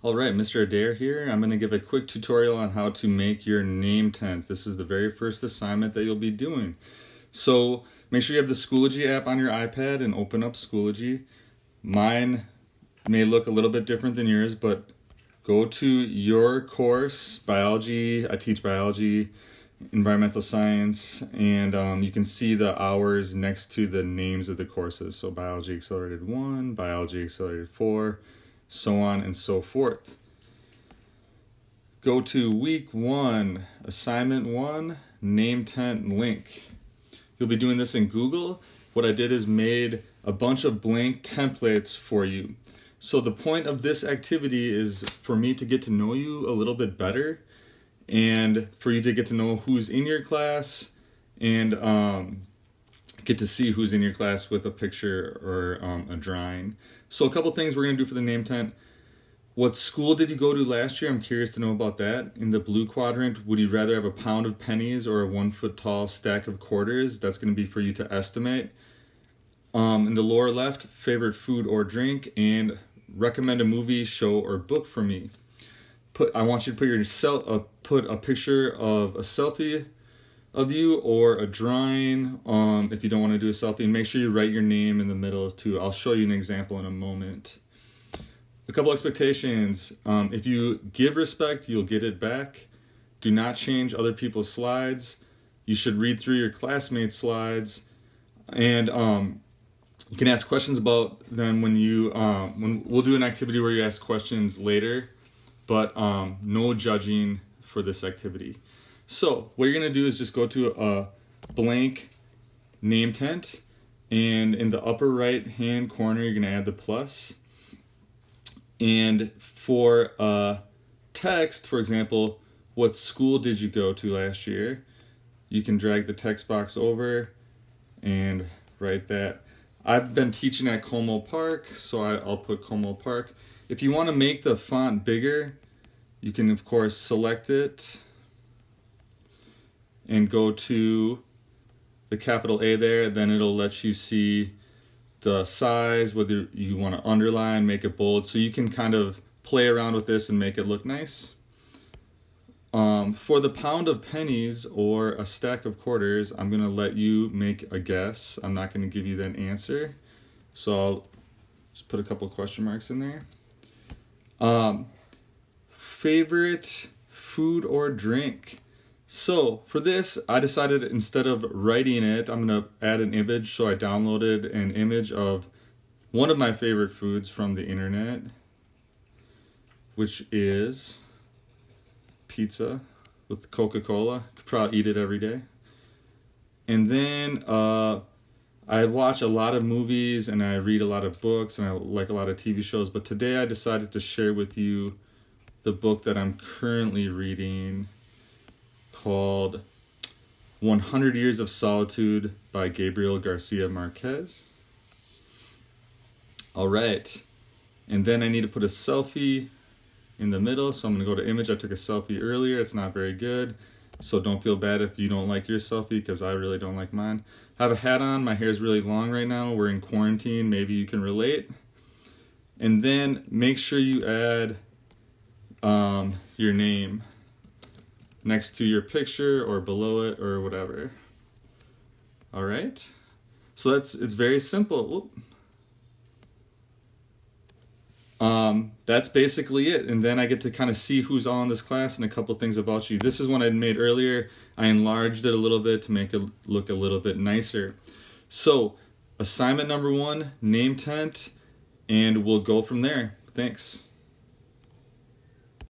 Alright, Mr. Adair here. I'm going to give a quick tutorial on how to make your name tent. This is the very first assignment that you'll be doing. So make sure you have the Schoology app on your iPad and open up Schoology. Mine may look a little bit different than yours, but go to your course, biology. I teach biology, environmental science, and you can see the hours next to the names of the courses. So Biology Accelerated 1, Biology Accelerated 4, so on and so forth. Go to week 1, assignment 1, name tent link. You'll be doing this in Google. What I did is made a bunch of blank templates for you. So the point of this activity is for me to get to know you a little bit better and for you to get to know who's in your class and get to see who's in your class with a picture or a drawing. So a couple things we're going to do for the name tent. What school did you go to last year? I'm curious to know about that. In the blue quadrant, would you rather have a pound of pennies or a 1 foot tall stack of quarters? That's going to be for you to estimate. In the lower left, favorite food or drink, and recommend a movie, show, or book for me. I want you to put a picture of a selfie of you or a drawing. If you don't want to do a selfie, make sure you write your name in the middle too. I'll show you an example in a moment. A couple expectations. If you give respect, you'll get it back. Do not change other people's slides. You should read through your classmates' slides, and you can ask questions about them when we'll do an activity where you ask questions later, but no judging for this activity. So what you're going to do is just go to a blank name tent, and in the upper right hand corner you're going to add the plus. And for text, for example, what school did you go to last year? You can drag the text box over and write that. I've been teaching at Como Park, so I'll put Como Park. If you want to make the font bigger, you can of course select it and go to the capital A there. Then it'll let you see the size, whether you want to underline, make it bold, so you can kind of play around with this and make it look nice. For the pound of pennies or a stack of quarters, I'm going to let you make a guess. I'm not going to give you that answer. So I'll just put a couple of question marks in there. Favorite food or drink? So for this, I decided instead of writing it, I'm going to add an image. So I downloaded an image of one of my favorite foods from the internet, which is pizza with Coca-Cola. Could probably eat it every day. And then I watch a lot of movies and I read a lot of books and I like a lot of TV shows. But today I decided to share with you the book that I'm currently reading, called 100 Years of Solitude by Gabriel Garcia Marquez. All right, and then I need to put a selfie in the middle, so I'm going to go to image. I took a selfie earlier. It's not very good, so don't feel bad if you don't like your selfie, because I really don't like mine. I have a hat on. My hair is really long right now. We're in quarantine. Maybe you can relate. And then make sure you add your name next to your picture or below it or whatever. All right, so it's very simple. That's basically it, and then I get to kind of see who's all in this class and a couple things about you. This is one I made earlier. I enlarged it a little bit to make it look a little bit nicer. So assignment number 1, name tent, and we'll go from there. Thanks.